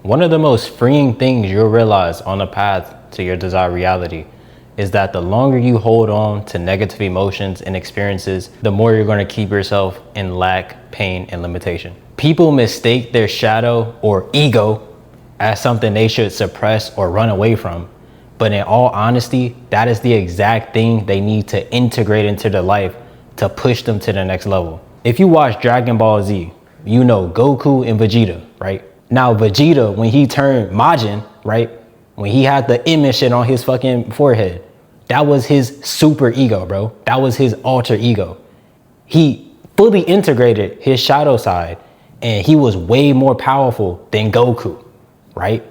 One of the most freeing things you'll realize on the path to your desired reality is that the longer you hold on to negative emotions and experiences, the more you're going to keep yourself in lack, pain, and limitation. People mistake their shadow or ego as something they should suppress or run away from. But in all honesty, that is the exact thing they need to integrate into their life to push them to the next level. If you watch Dragon Ball Z, you know Goku and Vegeta, right? Now Vegeta, when he turned Majin, right? When he had the image shit on his fucking forehead, that was his super ego, bro. That was his alter ego. He fully integrated his shadow side and he was way more powerful than Goku, right?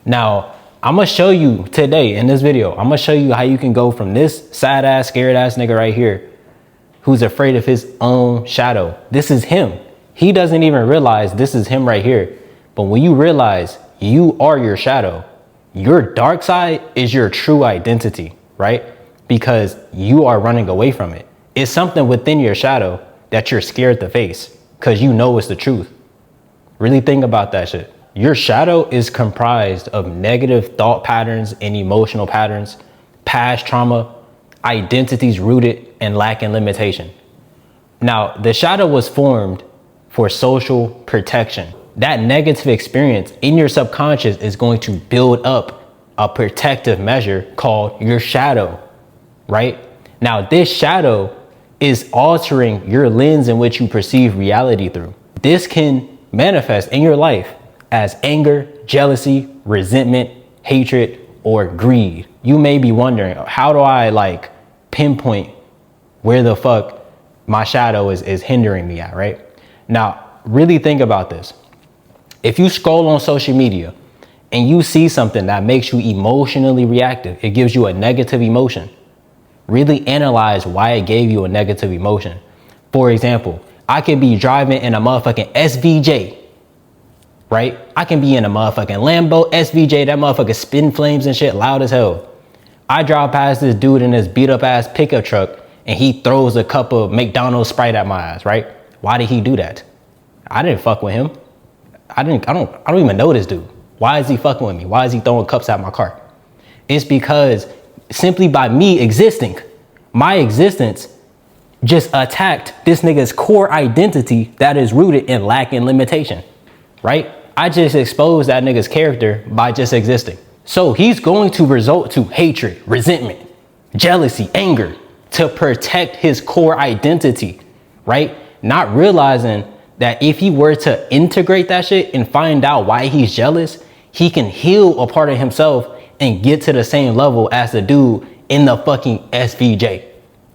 Now, I'm gonna show you today in this video, I'm gonna show you how you can go from this sad ass, scared ass nigga right here who's afraid of his own shadow. This is him. He doesn't even realize this is him right here. But when you realize you are your shadow, your dark side is your true identity, right? Because you are running away from it. It's something within your shadow that you're scared to face because you know it's the truth. Really think about that shit. Your shadow is comprised of negative thought patterns and emotional patterns, past trauma, identities rooted in lack and limitation. Now, the shadow was formed for social protection. That negative experience in your subconscious is going to build up a protective measure called your shadow, right? Now, this shadow is altering your lens in which you perceive reality through. This can manifest in your life as anger, jealousy, resentment, hatred, or greed. You may be wondering, how do I pinpoint where the fuck my shadow is hindering me at, right? Now, really think about this. If you scroll on social media and you see something that makes you emotionally reactive, it gives you a negative emotion. Really analyze why it gave you a negative emotion. For example, I could be driving in a motherfucking SVJ, right? I can be in a motherfucking Lambo SVJ, that motherfucker spin flames and shit loud as hell. I drive past this dude in this beat up ass pickup truck and he throws a cup of McDonald's Sprite at my ass, right? Why did he do that? I didn't fuck with him. I don't even know this dude. Why is he fucking with me? Why is he throwing cups at my car? It's because simply by me existing, my existence just attacked this nigga's core identity that is rooted in lack and limitation, right? I just exposed that nigga's character by just existing. So he's going to result to hatred, resentment, jealousy, anger to protect his core identity, right? Not realizing that if he were to integrate that shit and find out why he's jealous, he can heal a part of himself and get to the same level as the dude in the fucking SVJ,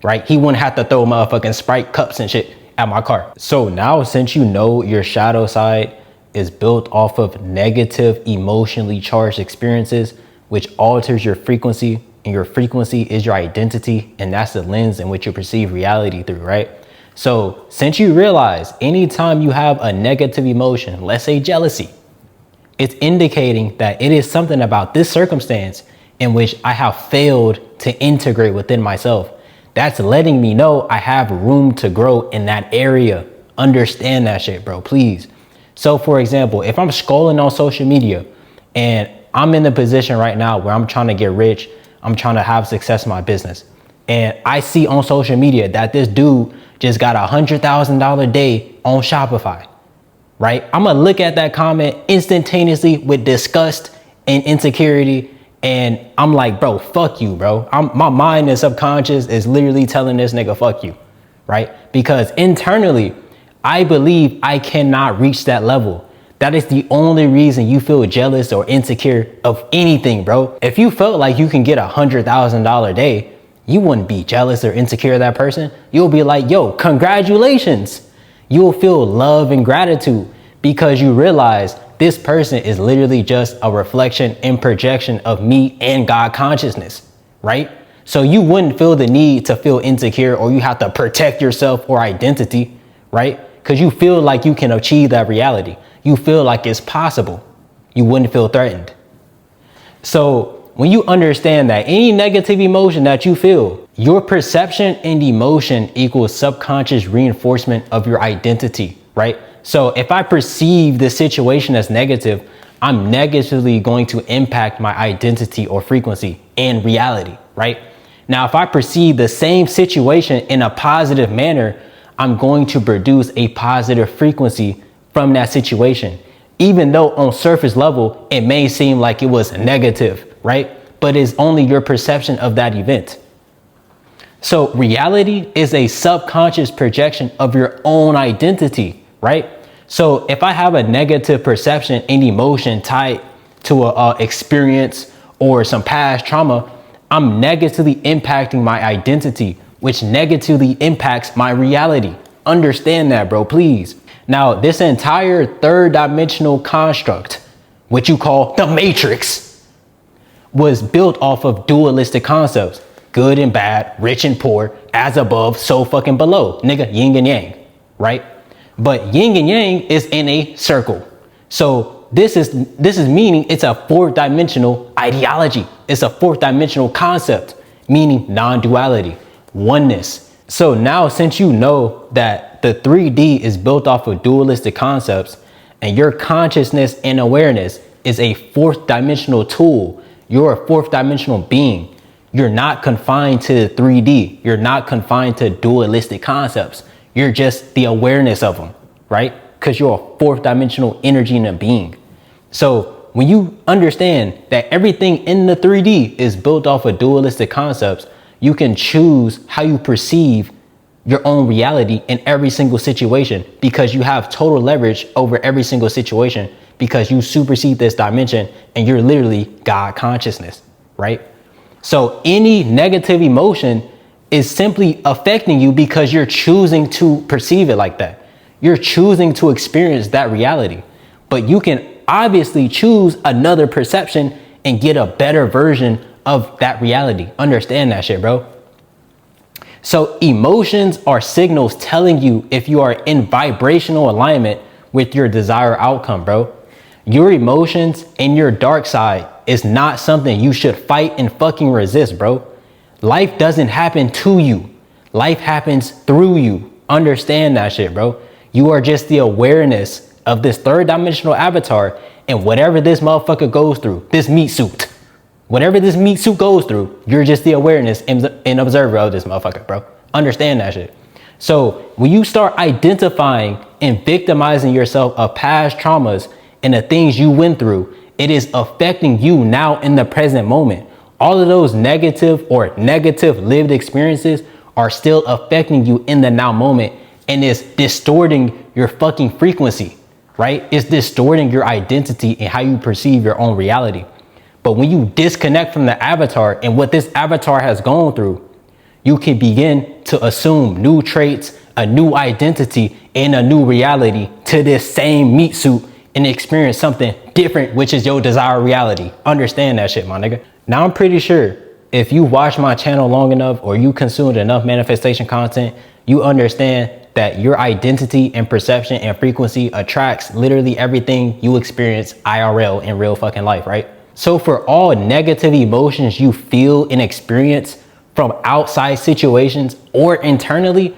right? He wouldn't have to throw motherfucking Sprite cups and shit at my car. So now, since you know your shadow side is built off of negative, emotionally charged experiences, which alters your frequency, and your frequency is your identity, and that's the lens in which you perceive reality through, right? So since you realize anytime you have a negative emotion, let's say jealousy, it's indicating that it is something about this circumstance in which I have failed to integrate within myself. That's letting me know I have room to grow in that area. Understand that shit, bro, please. So for example, if I'm scrolling on social media and I'm in the position right now where I'm trying to get rich, I'm trying to have success in my business, and I see on social media that this dude just got $100,000 day on Shopify, right? I'm gonna look at that comment instantaneously with disgust and insecurity. And I'm like, bro, fuck you, bro. My mind and subconscious is literally telling this nigga, fuck you, right? Because internally, I believe I cannot reach that level. That is the only reason you feel jealous or insecure of anything, bro. If you felt like you can get $100,000 day, you wouldn't be jealous or insecure of that person. You'll be like, yo, congratulations. You'll feel love and gratitude because you realize this person is literally just a reflection and projection of me and God consciousness, right? So you wouldn't feel the need to feel insecure or you have to protect yourself or identity, right? Because you feel like you can achieve that reality. You feel like it's possible. You wouldn't feel threatened. So when you understand that any negative emotion that you feel, your perception and emotion equals subconscious reinforcement of your identity, right? So if I perceive the situation as negative, I'm negatively going to impact my identity or frequency and reality, right? Now, if I perceive the same situation in a positive manner, I'm going to produce a positive frequency from that situation. Even though on surface level, it may seem like it was negative, right? But it's only your perception of that event. So reality is a subconscious projection of your own identity, right? So if I have a negative perception and emotion tied to a experience or some past trauma, I'm negatively impacting my identity, which negatively impacts my reality. Understand that, bro, please. Now, this entire third dimensional construct, which you call the Matrix, was built off of dualistic concepts. Good and bad, rich and poor, as above, so fucking below. Nigga, yin and yang, right? But yin and yang is in a circle. So this is meaning it's a fourth dimensional ideology. It's a fourth dimensional concept, meaning non-duality, oneness. So now, since you know that the 3D is built off of dualistic concepts and your consciousness and awareness is a fourth dimensional tool, you're a fourth dimensional being. You're not confined to 3D. You're not confined to dualistic concepts. You're just the awareness of them, right? Because you're a fourth dimensional energy in a being. So when you understand that everything in the 3D is built off of dualistic concepts, you can choose how you perceive your own reality in every single situation, because you have total leverage over every single situation, because you supersede this dimension and you're literally God consciousness, right? So any negative emotion is simply affecting you because you're choosing to perceive it like that. You're choosing to experience that reality. But you can obviously choose another perception and get a better version of that reality. Understand that shit, bro. So emotions are signals telling you if you are in vibrational alignment with your desired outcome, bro. Your emotions and your dark side is not something you should fight and fucking resist, bro. Life doesn't happen to you. Life happens through you. Understand that shit, bro. You are just the awareness of this third dimensional avatar, and whatever this motherfucker goes through, this meat suit, whatever this meat suit goes through, you're just the awareness and observer of this motherfucker, bro. Understand that shit. So when you start identifying and victimizing yourself of past traumas and the things you went through, it is affecting you now in the present moment. All of those negative or negative lived experiences are still affecting you in the now moment, and it's distorting your fucking frequency, right? It's distorting your identity and how you perceive your own reality. But when you disconnect from the avatar and what this avatar has gone through, you can begin to assume new traits, a new identity, and a new reality to this same meat suit and experience something different, which is your desired reality. Understand that shit, my nigga. Now, I'm pretty sure if you watch my channel long enough or you consumed enough manifestation content, you understand that your identity and perception and frequency attracts literally everything you experience IRL in real fucking life, right? So for all negative emotions you feel and experience from outside situations or internally,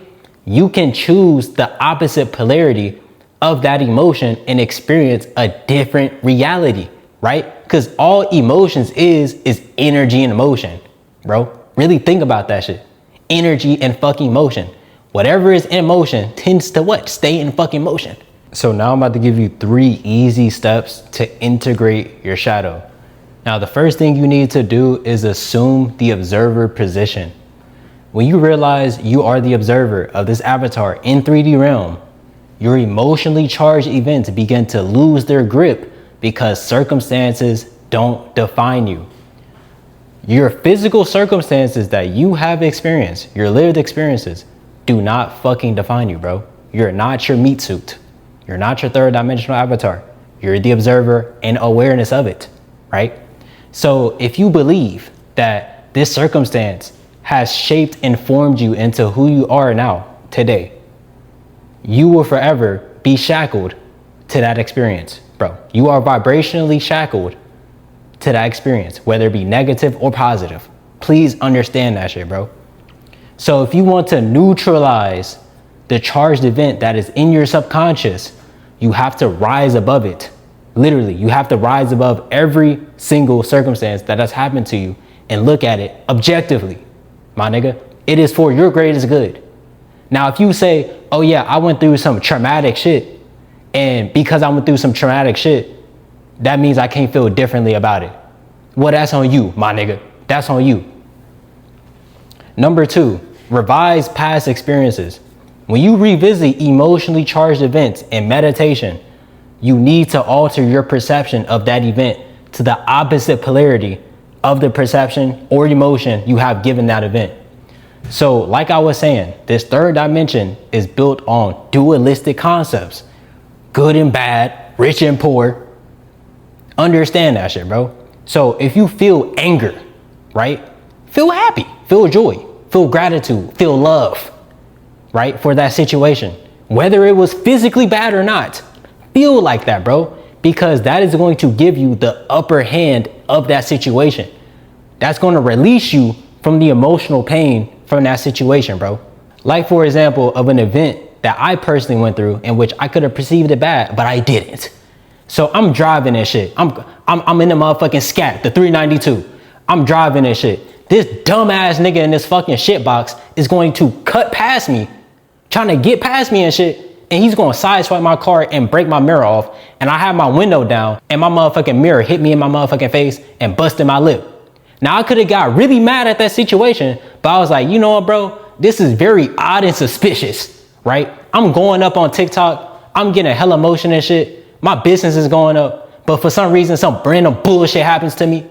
you can choose the opposite polarity of that emotion and experience a different reality, right? Because all emotions is energy and emotion, bro. Really think about that shit. Energy and fucking motion. Whatever is in motion tends to what? Stay in fucking motion. So now I'm about to give you 3 easy steps to integrate your shadow. Now, the first thing you need to do is assume the observer position. When you realize you are the observer of this avatar in 3D realm, your emotionally charged events begin to lose their grip because circumstances don't define you. Your physical circumstances that you have experienced, your lived experiences, do not fucking define you, bro. You're not your meat suit. You're not your third dimensional avatar. You're the observer and awareness of it, right? So if you believe that this circumstance has shaped and formed you into who you are now, today, you will forever be shackled to that experience, bro. You are vibrationally shackled to that experience, whether it be negative or positive. Please understand that shit, bro. So if you want to neutralize the charged event that is in your subconscious, you have to rise above it. Literally, you have to rise above every single circumstance that has happened to you and look at it objectively, my nigga. It is for your greatest good. Now, if you say, oh yeah, I went through some traumatic shit, and because I went through some traumatic shit, that means I can't feel differently about it. Well, that's on you, my nigga. That's on you. Number 2, revise past experiences. When you revisit emotionally charged events in meditation, you need to alter your perception of that event to the opposite polarity of the perception or emotion you have given that event. So like I was saying, this third dimension is built on dualistic concepts. Good and bad, rich and poor. Understand that shit, bro. So if you feel anger, right? Feel happy, feel joy, feel gratitude, feel love, right? For that situation. Whether it was physically bad or not, feel like that, bro. Because that is going to give you the upper hand of that situation. That's going to release you from the emotional pain from that situation, bro. Like, for example, of an event that I personally went through in which I could have perceived it bad, but I didn't. So I'm driving this shit. I'm in the motherfucking scat, the 392. I'm driving this shit. This dumbass nigga in this fucking shit box is going to cut past me, trying to get past me and shit. And he's going to sideswipe my car and break my mirror off. And I have my window down and my motherfucking mirror hit me in my motherfucking face and busted my lip. Now I could have got really mad at that situation, but I was like, you know what, bro? This is very odd and suspicious, right? I'm going up on TikTok. I'm getting hella motion and shit. My business is going up. But for some reason, some random bullshit happens to me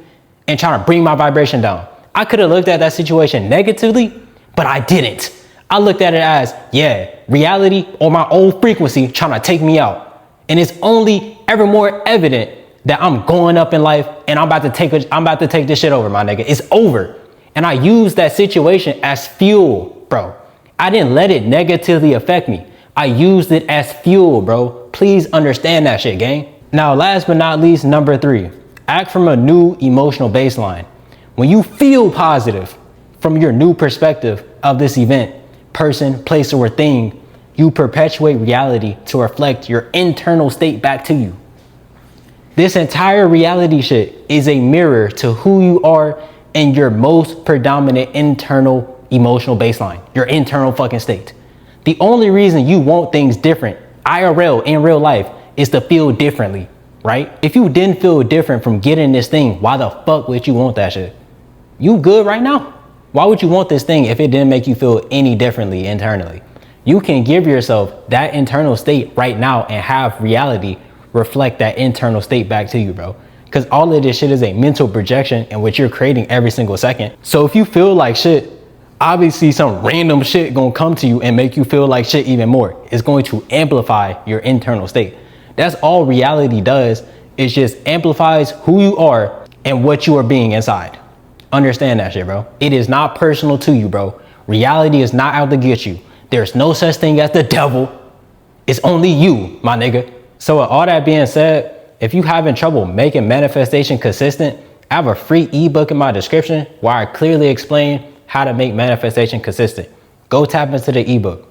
and trying to bring my vibration down. I could have looked at that situation negatively, but I didn't. I looked at it as, yeah, reality or my own frequency trying to take me out. And it's only ever more evident that I'm going up in life and I'm about to take this shit over, my nigga. It's over. And I used that situation as fuel, bro. I didn't let it negatively affect me. I used it as fuel, bro. Please understand that shit, gang. Now, last but not least, number 3, act from a new emotional baseline. When you feel positive from your new perspective of this event, person, place, or thing, you perpetuate reality to reflect your internal state back to you. This entire reality shit is a mirror to who you are and your most predominant internal emotional baseline, your internal fucking state. The only reason you want things different, IRL, in real life, is to feel differently, right? If you didn't feel different from getting this thing, why the fuck would you want that shit? You good right now. Why would you want this thing if it didn't make you feel any differently internally? You can give yourself that internal state right now and have reality reflect that internal state back to you, bro. Because all of this shit is a mental projection in which you're creating every single second. So if you feel like shit, obviously some random shit gonna come to you and make you feel like shit even more. It's going to amplify your internal state. That's all reality does. It just amplifies who you are and what you are being inside. Understand that shit, bro. It is not personal to you, bro. Reality is not out to get you. There's no such thing as the devil. It's only you, my nigga. So with all that being said, if you having trouble making manifestation consistent, I have a free ebook in my description where I clearly explain how to make manifestation consistent. Go tap into the ebook.